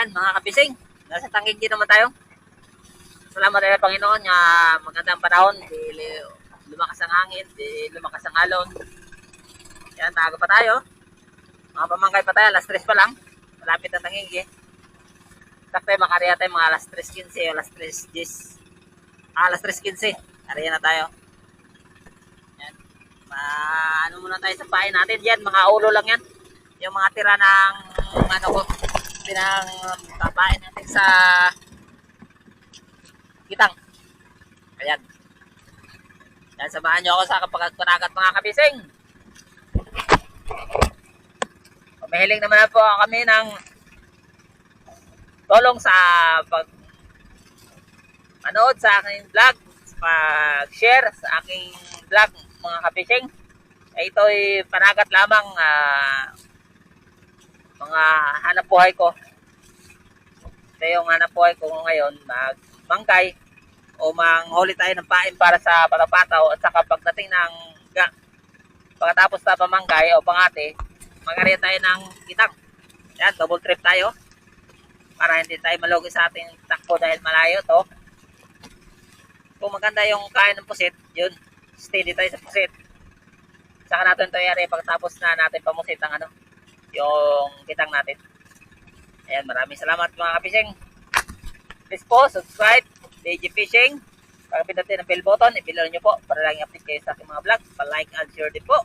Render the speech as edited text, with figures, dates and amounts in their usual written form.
Yan mga kabising, nasa tangig din naman tayo. Salamat tayo Panginoon nga magandang panahon, di lumakas ang hangin, di lumakas ang alon. Yan, tago pa tayo. Mga pamangkay pa tayo, alas 3 pa lang. Malapit ang tangig eh. Sakto makariya tayo mga alas 3:15 o alas 3:10. Alas 3:15, kariya na tayo. Yan. Ano muna tayo sa pain natin. Yan, mga ulo lang yan. Yung mga tira ng ano ko, pinangpapain natin sa kitang. Ayan. Yan, samahan nyo ako sa kapag-kunagat mga kabising. Mahiling naman po kami ng tulong sa pag-manood sa aking vlog, pag-share sa aking vlog mga kabising. Ito'y panagat lamang mga hanap buhay ko. Ito yung hanap buhay ko ngayon, magmangkay o manghuli tayo ng pain para sa patapataw at saka pagdating ng pagkatapos na pamangkay o pangate, magariya tayo ng kitang. Yan, double trip tayo para hindi tayo malugi sa ating takbo dahil malayo to. Kung maganda yung kain ng pusit, yun, steady tayo sa pusit. Saka natin ito yari pagkatapos na natin pamusit ang yung kitang natin. Ayan, maraming salamat mga kabising. Please po, subscribe, DJ Fishing. Pag pinutin ang bell button, i-below nyo po para lang i-update kayo sa aking mga vlog. Pa-like and share din po.